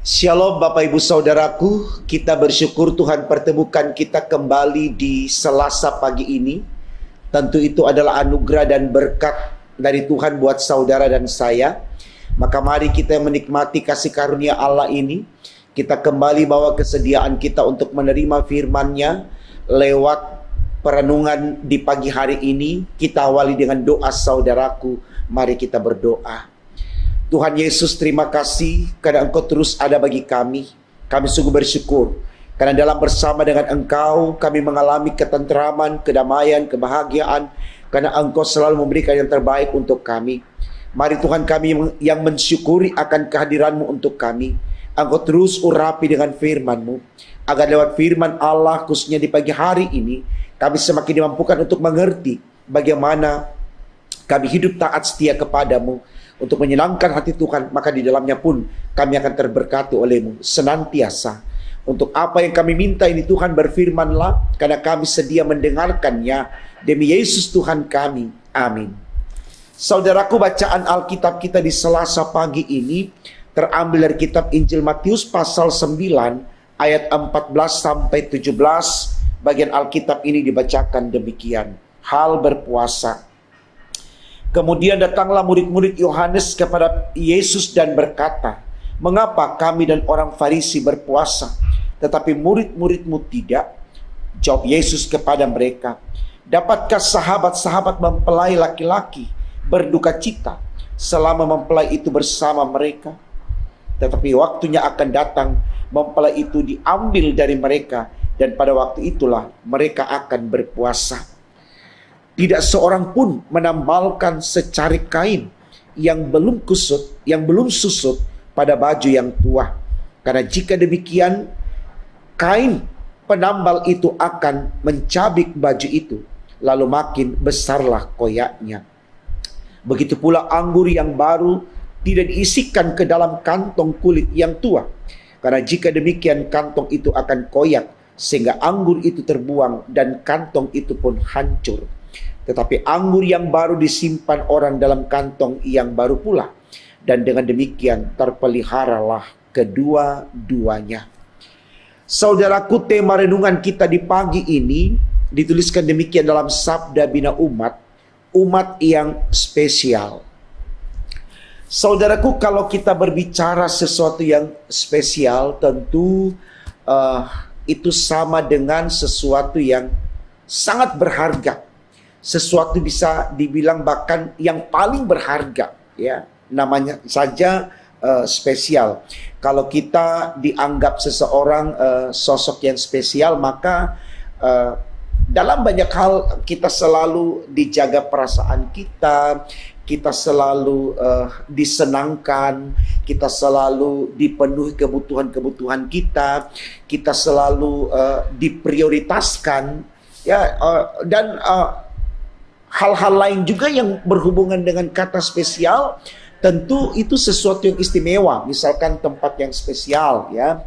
Shalom Bapak Ibu Saudaraku, kita bersyukur Tuhan pertemukan kita kembali di Selasa pagi ini. Tentu itu adalah anugerah dan berkat dari Tuhan buat saudara dan saya. Maka mari kita menikmati kasih karunia Allah ini. Kita kembali bawa kesediaan kita untuk menerima firman-Nya lewat perenungan di pagi hari ini. Kita awali dengan doa saudaraku. Mari kita berdoa. Tuhan Yesus, terima kasih karena Engkau terus ada bagi kami. Kami sungguh bersyukur karena dalam bersama dengan Engkau kami mengalami ketenteraman, kedamaian, kebahagiaan, karena Engkau selalu memberikan yang terbaik untuk kami. Mari Tuhan, kami yang mensyukuri akan kehadiran-Mu untuk kami. Engkau terus urapi dengan firman-Mu, agar lewat firman Allah khususnya di pagi hari ini kami semakin dimampukan untuk mengerti bagaimana kami hidup taat setia kepadamu untuk menyenangkan hati Tuhan. Maka di dalamnya pun kami akan terberkati oleh-Mu senantiasa. Untuk apa yang kami minta ini Tuhan, berfirmanlah, karena kami sedia mendengarkannya. Demi Yesus Tuhan kami. Amin. Saudaraku, bacaan Alkitab kita di Selasa pagi ini terambil dari kitab Injil Matius pasal 9 ayat 14 sampai 17. Bagian Alkitab ini dibacakan demikian. Hal berpuasa. Kemudian datanglah murid-murid Yohanes kepada Yesus dan berkata, "Mengapa kami dan orang Farisi berpuasa, tetapi murid-murid-Mu tidak?" Jawab Yesus kepada mereka, "Dapatkah sahabat-sahabat mempelai laki-laki berduka cita selama mempelai itu bersama mereka? Tetapi waktunya akan datang, mempelai itu diambil dari mereka, dan pada waktu itulah mereka akan berpuasa. Tidak seorang pun menambalkan secarik kain yang belum susut pada baju yang tua. Karena jika demikian, kain penambal itu akan mencabik baju itu, lalu makin besarlah koyaknya. Begitu pula anggur yang baru tidak diisikan ke dalam kantong kulit yang tua. Karena jika demikian, kantong itu akan koyak, sehingga anggur itu terbuang dan kantong itu pun hancur. Tetapi anggur yang baru disimpan orang dalam kantong yang baru pula. Dan dengan demikian terpeliharalah kedua-duanya." Saudaraku, tema renungan kita di pagi ini dituliskan demikian dalam Sabda Bina Umat, umat yang spesial. Saudaraku, kalau kita berbicara sesuatu yang spesial, tentu itu sama dengan sesuatu yang sangat berharga. Sesuatu bisa dibilang bahkan yang paling berharga, ya, namanya saja spesial. Kalau kita dianggap seseorang sosok yang spesial, maka dalam banyak hal kita selalu dijaga perasaan kita, kita selalu disenangkan, kita selalu dipenuhi kebutuhan-kebutuhan kita, kita selalu diprioritaskan, ya, dan hal-hal lain juga yang berhubungan dengan kata spesial, tentu itu sesuatu yang istimewa. Misalkan tempat yang spesial, ya.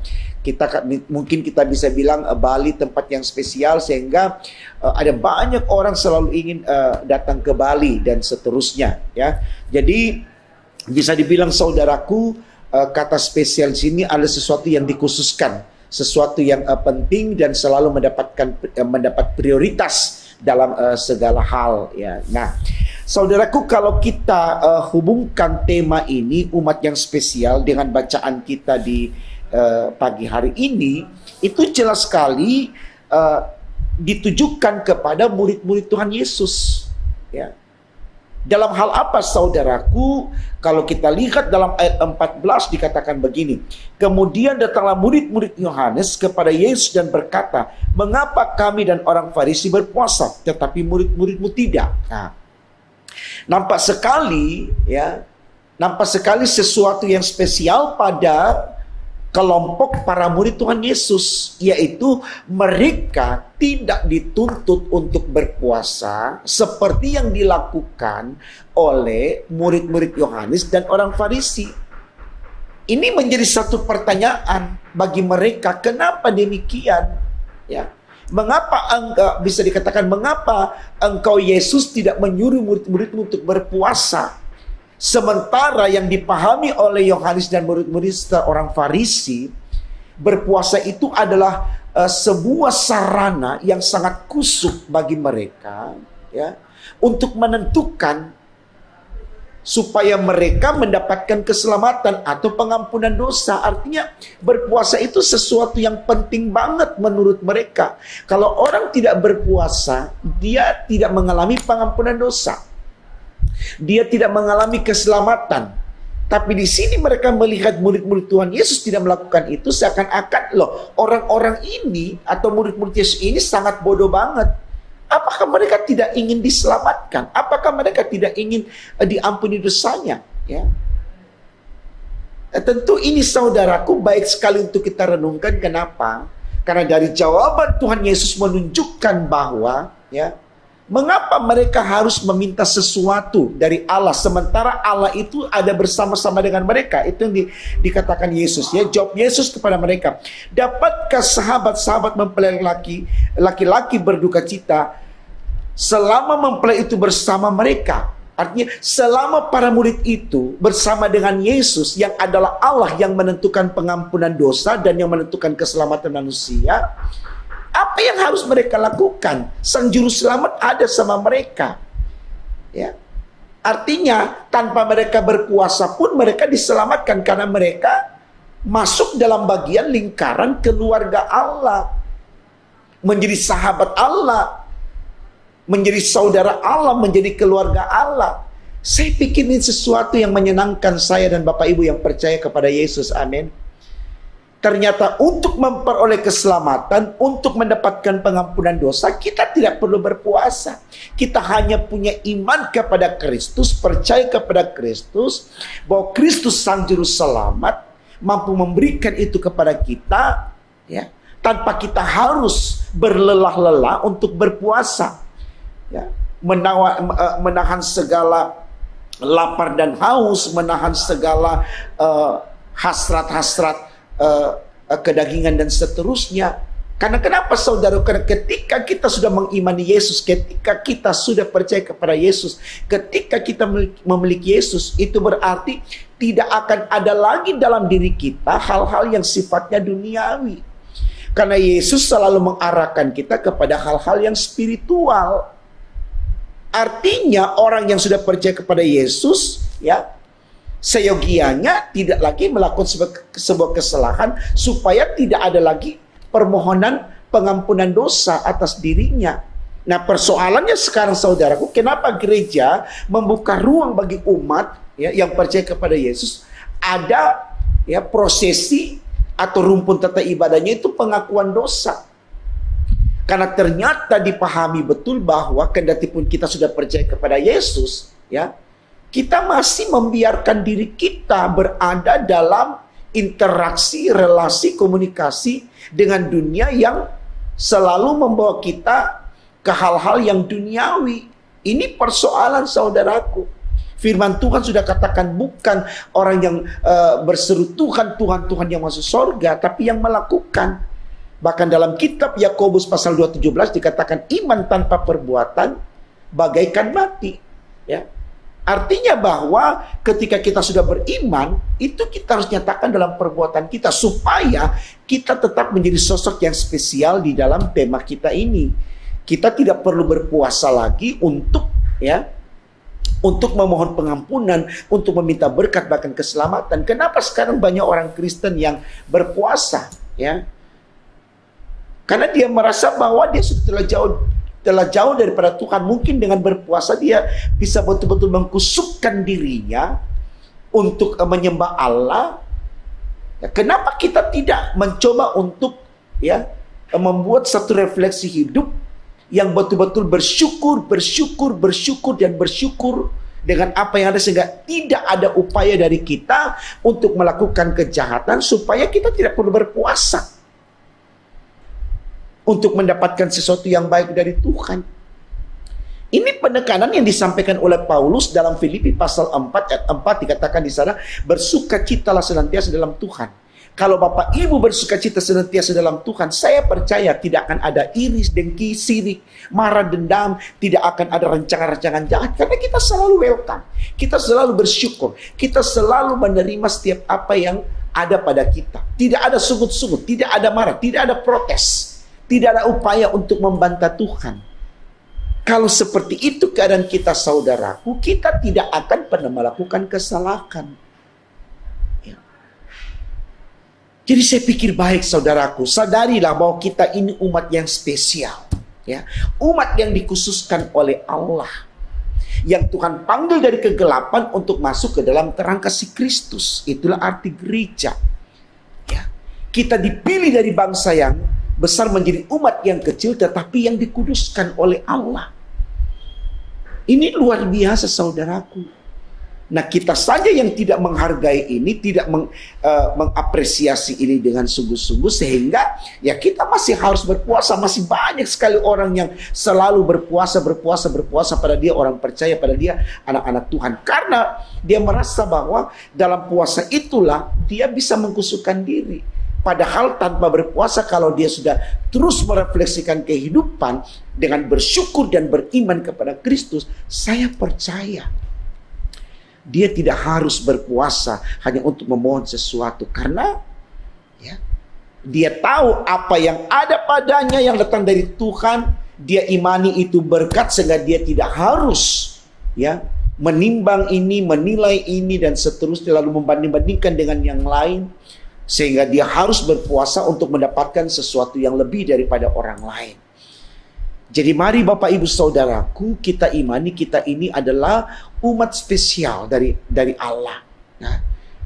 Mungkin kita bisa bilang Bali tempat yang spesial, sehingga ada banyak orang selalu ingin datang ke Bali dan seterusnya, ya. Jadi bisa dibilang saudaraku, kata spesial di sini adalah sesuatu yang dikhususkan, sesuatu yang penting dan selalu mendapat prioritas dalam segala hal, ya. Nah, saudaraku, kalau kita hubungkan tema ini, umat yang spesial, dengan bacaan kita di pagi hari ini, itu jelas sekali ditujukan kepada murid-murid Tuhan Yesus, ya. Dalam hal apa, saudaraku? Kalau kita lihat dalam ayat 14 dikatakan begini, "Kemudian datanglah murid-murid Yohanes kepada Yesus dan berkata, 'Mengapa kami dan orang Farisi berpuasa, tetapi murid-murid-Mu tidak?'" Nah, nampak sekali, ya, nampak sekali sesuatu yang spesial pada kelompok para murid Tuhan Yesus, yaitu mereka tidak dituntut untuk berpuasa seperti yang dilakukan oleh murid-murid Yohanes dan orang Farisi. Ini menjadi satu pertanyaan bagi mereka, kenapa demikian? Ya, mengapa bisa dikatakan, mengapa engkau Yesus tidak menyuruh murid-muridmu untuk berpuasa? Sementara yang dipahami oleh Yohanes dan murid-murid orang Farisi, berpuasa itu adalah sebuah sarana yang sangat kusuk bagi mereka, ya, untuk menentukan supaya mereka mendapatkan keselamatan atau pengampunan dosa. Artinya berpuasa itu sesuatu yang penting banget menurut mereka. Kalau orang tidak berpuasa, dia tidak mengalami pengampunan dosa. Dia tidak mengalami keselamatan. Tapi di sini mereka melihat murid-murid Tuhan Yesus tidak melakukan itu, seakan-akan loh, orang-orang ini atau murid-murid Yesus ini sangat bodoh banget. Apakah mereka tidak ingin diselamatkan? Apakah mereka tidak ingin diampuni dosanya? Ya. Tentu ini saudaraku baik sekali untuk kita renungkan. Kenapa? Karena dari jawaban Tuhan Yesus menunjukkan bahwa, ya, mengapa mereka harus meminta sesuatu dari Allah sementara Allah itu ada bersama-sama dengan mereka? Itu yang dikatakan Yesus, ya. Jawab Yesus kepada mereka, dapatkah sahabat-sahabat mempelai laki-laki berduka cita selama mempelai itu bersama mereka? Artinya selama para murid itu bersama dengan Yesus yang adalah Allah yang menentukan pengampunan dosa dan yang menentukan keselamatan manusia, apa yang harus mereka lakukan? Sang juru selamat ada sama mereka, ya. Artinya tanpa mereka berpuasa pun mereka diselamatkan karena mereka masuk dalam bagian lingkaran keluarga Allah, menjadi sahabat Allah, menjadi saudara Allah, menjadi keluarga Allah. Saya pikir ini sesuatu yang menyenangkan saya dan Bapak Ibu yang percaya kepada Yesus. Amin. Ternyata untuk memperoleh keselamatan, untuk mendapatkan pengampunan dosa, kita tidak perlu berpuasa. Kita hanya punya iman kepada Kristus, percaya kepada Kristus, bahwa Kristus Sang Juru Selamat mampu memberikan itu kepada kita, ya, tanpa kita harus berlelah-lelah untuk berpuasa, ya, menahan segala lapar dan haus, menahan segala hasrat-hasrat kedagingan dan seterusnya. Karena kenapa saudara? Karena ketika kita sudah mengimani Yesus, ketika kita sudah percaya kepada Yesus, ketika kita memiliki Yesus, itu berarti tidak akan ada lagi dalam diri kita hal-hal yang sifatnya duniawi. Karena Yesus selalu mengarahkan kita kepada hal-hal yang spiritual. Artinya orang yang sudah percaya kepada Yesus, ya, seyogianya tidak lagi melakukan sebuah kesalahan supaya tidak ada lagi permohonan pengampunan dosa atas dirinya. Nah, persoalannya sekarang saudaraku, kenapa gereja membuka ruang bagi umat, ya, yang percaya kepada Yesus, ada, ya, prosesi atau rumpun tata ibadahnya itu pengakuan dosa. Karena ternyata dipahami betul bahwa kendati pun kita sudah percaya kepada Yesus, ya, kita masih membiarkan diri kita berada dalam interaksi, relasi, komunikasi dengan dunia yang selalu membawa kita ke hal-hal yang duniawi. Ini persoalan saudaraku. Firman Tuhan sudah katakan bukan orang yang berseru Tuhan, Tuhan, Tuhan yang masuk surga, tapi yang melakukan. Bahkan dalam kitab Yakobus pasal 2:17 dikatakan iman tanpa perbuatan bagaikan mati, ya. Artinya bahwa ketika kita sudah beriman, itu kita harus nyatakan dalam perbuatan kita supaya kita tetap menjadi sosok yang spesial di dalam tema kita ini. Kita tidak perlu berpuasa lagi untuk, ya, untuk memohon pengampunan, untuk meminta berkat bahkan keselamatan. Kenapa sekarang banyak orang Kristen yang berpuasa, ya? Karena dia merasa bahwa dia sudah telah jauh daripada Tuhan. Mungkin dengan berpuasa dia bisa betul-betul mengkusupkan dirinya untuk menyembah Allah. Ya, kenapa kita tidak mencoba untuk, ya, membuat satu refleksi hidup yang betul-betul bersyukur dan bersyukur dengan apa yang ada, sehingga tidak ada upaya dari kita untuk melakukan kejahatan supaya kita tidak perlu berpuasa untuk mendapatkan sesuatu yang baik dari Tuhan. Ini penekanan yang disampaikan oleh Paulus dalam Filipi pasal 4 ayat 4, dikatakan di sana, bersukacitalah senantiasa dalam Tuhan. Kalau Bapak Ibu bersukacita senantiasa dalam Tuhan, saya percaya tidak akan ada iri, dengki, sirik, marah, dendam, tidak akan ada rancangan-rancangan jahat, karena kita selalu welcome, kita selalu bersyukur, kita selalu menerima setiap apa yang ada pada kita. Tidak ada sungut-sungut, tidak ada marah, tidak ada protes, tidak ada upaya untuk membantah Tuhan. Kalau seperti itu keadaan kita, saudaraku, kita tidak akan pernah melakukan kesalahan. Jadi saya pikir baik, saudaraku, sadarilah bahwa kita ini umat yang spesial, ya, umat yang dikhususkan oleh Allah, yang Tuhan panggil dari kegelapan untuk masuk ke dalam terang kasih Kristus. Itulah arti gereja. Ya, kita dipilih dari bangsa yang besar menjadi umat yang kecil, tetapi yang dikuduskan oleh Allah. Ini luar biasa, saudaraku. Nah, kita saja yang tidak menghargai ini, tidak mengapresiasi ini dengan sungguh-sungguh, sehingga ya kita masih harus berpuasa. Masih banyak sekali orang yang selalu berpuasa, pada dia orang percaya, pada dia anak-anak Tuhan. Karena dia merasa bahwa dalam puasa itulah dia bisa mengkhusyukkan diri. Padahal tanpa berpuasa, kalau dia sudah terus merefleksikan kehidupan dengan bersyukur dan beriman kepada Kristus, saya percaya dia tidak harus berpuasa hanya untuk memohon sesuatu, karena ya, dia tahu apa yang ada padanya yang datang dari Tuhan. Dia imani itu berkat, sehingga dia tidak harus ya menimbang ini, menilai ini, dan seterusnya, lalu membanding-bandingkan dengan yang lain, sehingga dia harus berpuasa untuk mendapatkan sesuatu yang lebih daripada orang lain. Jadi mari Bapak Ibu Saudaraku, kita imani kita ini adalah umat spesial dari Allah. Nah,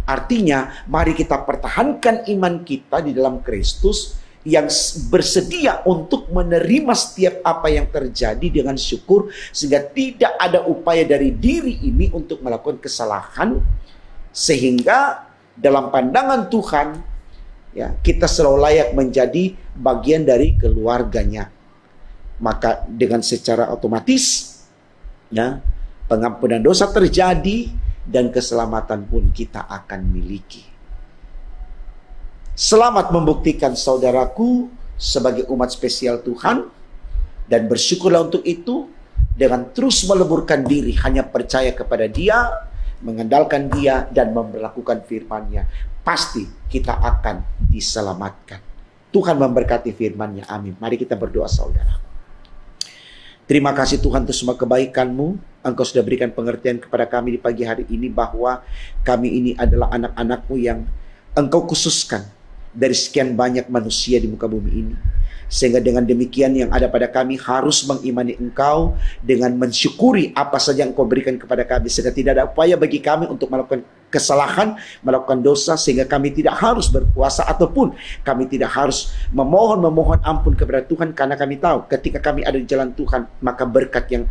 artinya mari kita pertahankan iman kita di dalam Kristus, yang bersedia untuk menerima setiap apa yang terjadi dengan syukur, sehingga tidak ada upaya dari diri ini untuk melakukan kesalahan, sehingga dalam pandangan Tuhan ya, kita selalu layak menjadi bagian dari keluarganya. Maka dengan secara otomatis ya, pengampunan dosa terjadi dan keselamatan pun kita akan miliki. Selamat membuktikan, saudaraku, sebagai umat spesial Tuhan, dan bersyukurlah untuk itu dengan terus meleburkan diri, hanya percaya kepada Dia, mengandalkan Dia, dan memperlakukan firman-Nya. Pasti kita akan diselamatkan. Tuhan memberkati firman-Nya. Amin. Mari kita berdoa, saudara. Terima kasih Tuhan untuk semua kebaikan-Mu. Engkau sudah berikan pengertian kepada kami di pagi hari ini bahwa kami ini adalah anak-anak-Mu yang Engkau khususkan dari sekian banyak manusia di muka bumi ini. Sehingga dengan demikian yang ada pada kami harus mengimani Engkau dengan mensyukuri apa saja yang Engkau berikan kepada kami. Sehingga tidak ada upaya bagi kami untuk melakukan kesalahan, melakukan dosa, sehingga kami tidak harus berpuasa ataupun kami tidak harus memohon ampun kepada Tuhan, karena kami tahu ketika kami ada di jalan Tuhan, maka berkat yang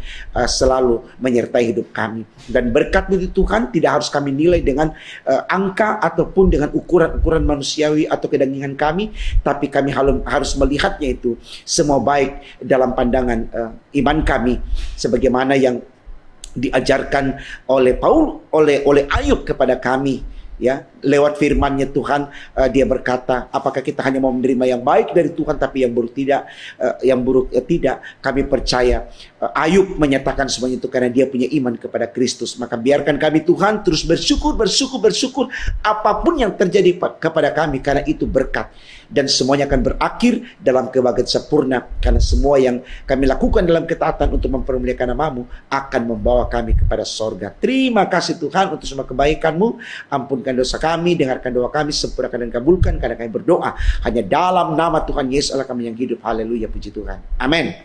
selalu menyertai hidup kami. Dan berkat itu Tuhan tidak harus kami nilai dengan angka ataupun dengan ukuran-ukuran manusiawi atau kedangingan kami, tapi kami harus melihatnya itu semua baik dalam pandangan iman kami, sebagaimana yang diajarkan oleh oleh Ayub kepada kami, ya, lewat firman-Nya Tuhan. Dia berkata, apakah kita hanya mau menerima yang baik dari Tuhan tapi yang buruk tidak? Tidak. Kami percaya Ayub menyatakan semuanya itu karena dia punya iman kepada Kristus. Maka biarkan kami Tuhan terus bersyukur apapun yang terjadi kepada kami, karena itu berkat. Dan semuanya akan berakhir dalam kebahagiaan sempurna, karena semua yang kami lakukan dalam ketaatan untuk mempermuliakan nama-Mu akan membawa kami kepada sorga. Terima kasih Tuhan untuk semua kebaikan-Mu. Ampunkan dosa kami, dengarkan doa kami, sempurnakan dan kabulkan, karena kami berdoa hanya dalam nama Tuhan Yesus Allah kami yang hidup. Haleluya, puji Tuhan. Amin.